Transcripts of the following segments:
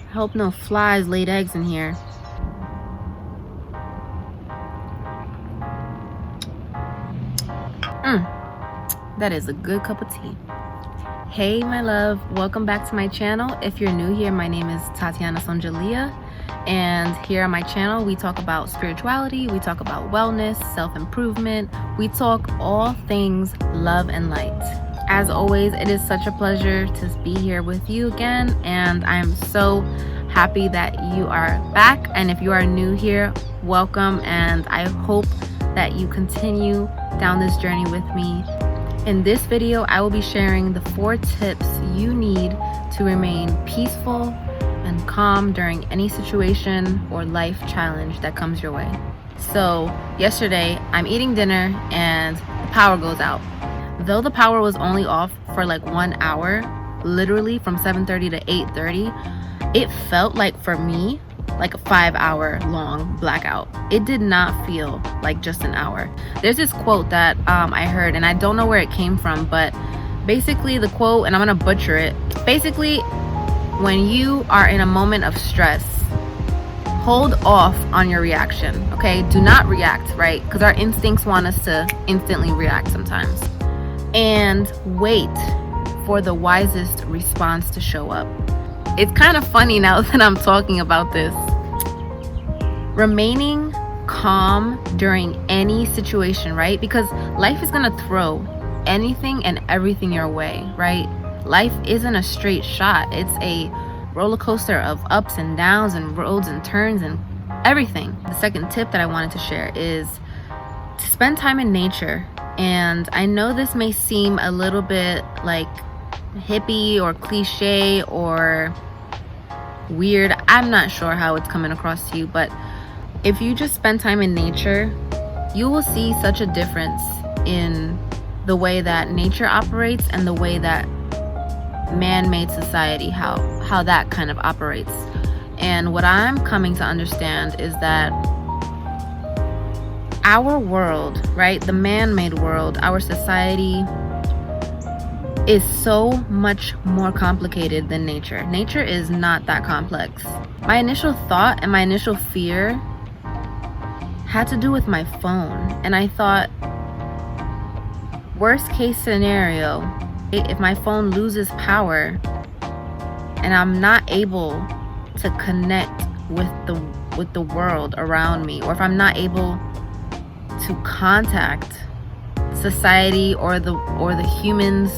I hope no flies laid eggs in here. That is a good cup of tea. Hey my love, welcome back to my channel. If you're new here, my name is Tatiana Sonjalia, and here on my channel we talk about spirituality, we talk about wellness, self-improvement, we talk all things love and light. As always, it is such a pleasure to be here with you again, and I'm so happy that you are back. And if you are new here, welcome, and I hope that you continue down this journey with me. In this video, I will be sharing the 4 tips you need to remain peaceful and calm during any situation or life challenge that comes your way. So yesterday, I'm eating dinner and the power goes out. Though the power was only off for like 1 hour, literally from 7:30 to 8:30, it felt like for me like a 5-hour long blackout. It did not feel like just an hour. There's this quote that I heard, and I don't know where it came from, but basically the quote, and I'm gonna butcher it, basically when you are in a moment of stress, hold off on your reaction, okay? Do not react, right? Because our instincts want us to instantly react sometimes. And wait for the wisest response to show up. It's kind of funny now that I'm talking about this. Remaining calm during any situation, right? Because life is gonna throw anything and everything your way, right? Life isn't a straight shot. It's a roller coaster of ups and downs and roads and turns and everything. The second tip that I wanted to share is to spend time in nature. And I know this may seem a little bit like hippie or cliche or weird. I'm not sure how it's coming across to you, but if you just spend time in nature, you will see such a difference in the way that nature operates and the way that man-made society, how that kind of operates. And what I'm coming to understand is that our world, right, the man-made world, our society is so much more complicated than nature. Nature is not that complex. My initial thought and my initial fear had to do with my phone. And I thought, worst case scenario, if my phone loses power and I'm not able to connect with the world around me, or if I'm not able to contact society or the humans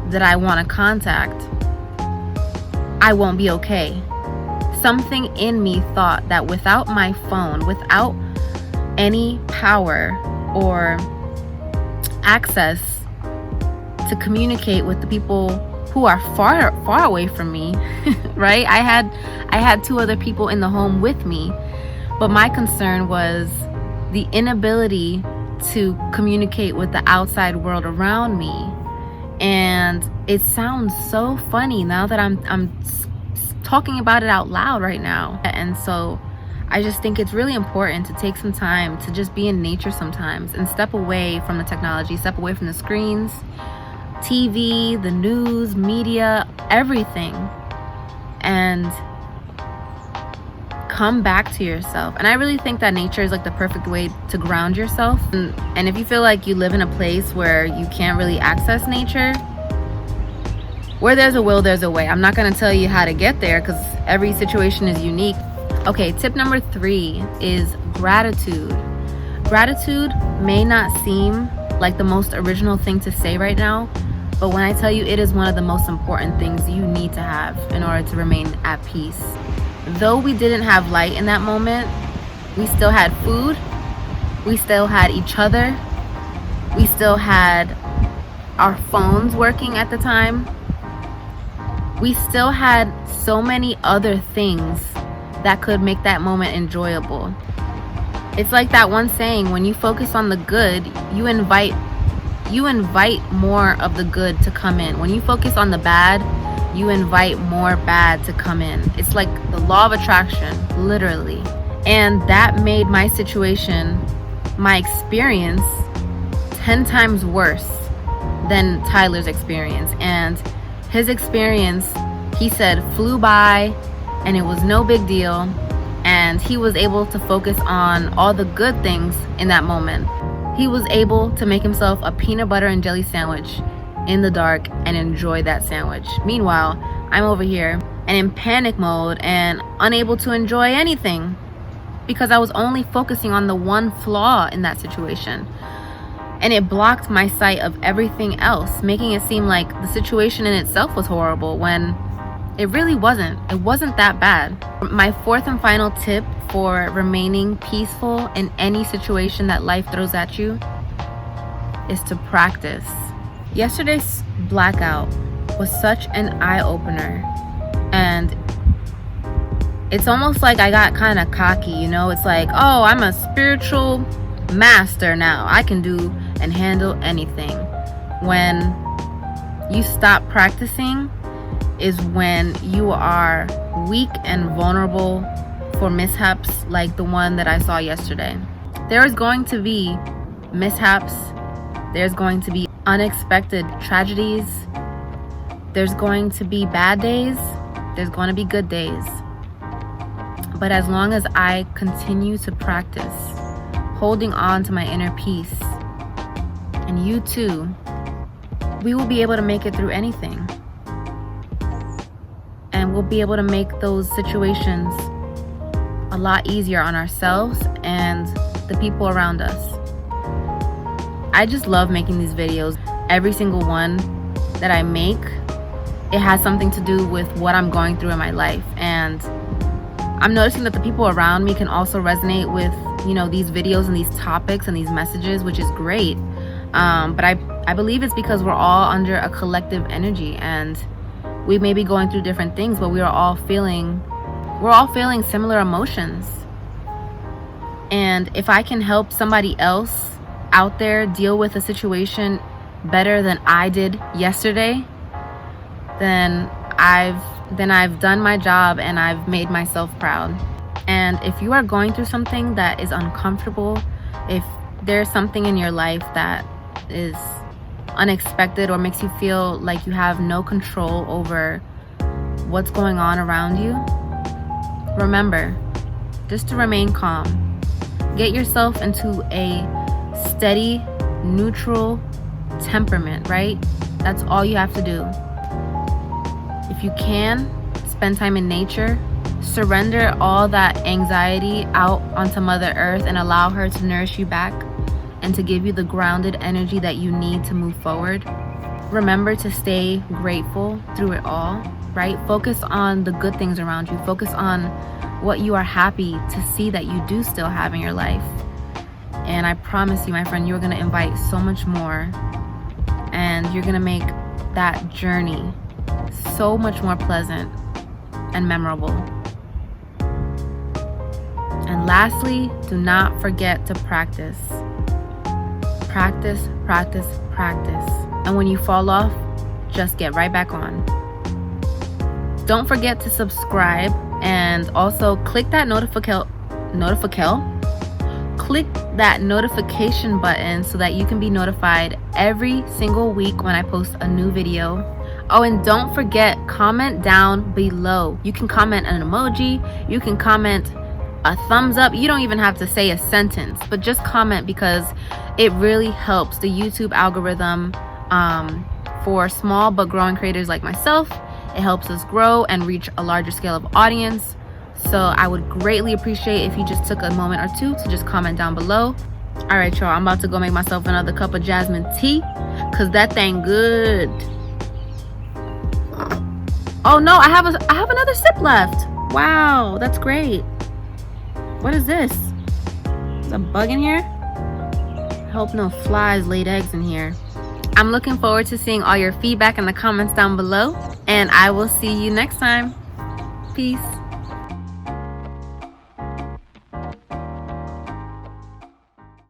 that I want to contact, I won't be okay. Something in me thought that without my phone, without any power or access to communicate with the people who are far away from me, right? I had 2 other people in the home with me, but my concern was the inability to communicate with the outside world around me. And it sounds so funny now that I'm talking about it out loud right now. And so I just think it's really important to take some time to just be in nature sometimes and step away from the technology, step away from the screens, TV, the news, media, everything, and come back to yourself. And I really think that nature is like the perfect way to ground yourself. And if you feel like you live in a place where you can't really access nature, where there's a will, there's a way. I'm not going to tell you how to get there because every situation is unique. Okay, tip number 3 is gratitude. Gratitude may not seem like the most original thing to say right now, but when I tell you, it is one of the most important things you need to have in order to remain at peace. Though we didn't have light in that moment, we still had food, we still had each other, we still had our phones working at the time. We still had so many other things that could make that moment enjoyable. It's like that one saying, when you focus on the good, you invite more of the good to come in. When you focus on the bad, you invite more bad to come in. It's like the law of attraction, literally. And that made my situation, my experience, 10 times worse than Tyler's experience. And his experience, he said, flew by. and it was no big deal, and he was able to focus on all the good things in that moment. He was able to make himself a peanut butter and jelly sandwich in the dark and enjoy that sandwich. Meanwhile, I'm over here and in panic mode and unable to enjoy anything because I was only focusing on the one flaw in that situation. And it blocked my sight of everything else, making it seem like the situation in itself was horrible when it really wasn't. It wasn't that bad. My fourth and final tip for remaining peaceful in any situation that life throws at you is to practice. Yesterday's blackout was such an eye-opener, and it's almost like I got kind of cocky, you know? It's like, oh, I'm a spiritual master now. I can do and handle anything. When you stop practicing is when you are weak and vulnerable for mishaps like the one that I saw yesterday. There is going to be mishaps. There's going to be unexpected tragedies. There's going to be bad days. There's going to be good days. But as long as I continue to practice holding on to my inner peace, and you too, we will be able to make it through anything. And we'll be able to make those situations a lot easier on ourselves and the people around us. I just love making these videos. Every single one that I make, it has something to do with what I'm going through in my life. And I'm noticing that the people around me can also resonate with, you know, these videos and these topics and these messages, which is great. But I believe it's because we're all under a collective energy, and we may be going through different things, but we're all feeling similar emotions. And if I can help somebody else out there deal with a situation better than I did yesterday, then I've done my job and I've made myself proud. And if you are going through something that is uncomfortable, if there's something in your life that is unexpected or makes you feel like you have no control over what's going on around you, remember just to remain calm. Get yourself into a steady, neutral temperament, right? That's all you have to do. If you can, spend time in nature. Surrender all that anxiety out onto Mother Earth and allow her to nourish you back and to give you the grounded energy that you need to move forward. Remember to stay grateful through it all, right? Focus on the good things around you. Focus on what you are happy to see that you do still have in your life. And I promise you, my friend, you're going to invite so much more, and you're going to make that journey so much more pleasant and memorable. And lastly, do not forget to practice. Practice, practice, practice. And when you fall off, just get right back on. Don't forget to subscribe, and also click that click that notification button so that you can be notified every single week when I post a new video. Oh, and don't forget, comment down below. You can comment an emoji, you can comment a thumbs up. You don't even have to say a sentence, but just comment, because it really helps the YouTube algorithm for small but growing creators like myself. It helps us grow and reach a larger scale of audience. So I would greatly appreciate if you just took a moment or two to just comment down below. All right, y'all, I'm about to go make myself another cup of jasmine tea, because that thing good. Oh no, I have another sip left. Wow, that's great. What is this? Is a bug in here? I hope no flies laid eggs in here. I'm looking forward to seeing all your feedback in the comments down below, and I will see you next time. Peace.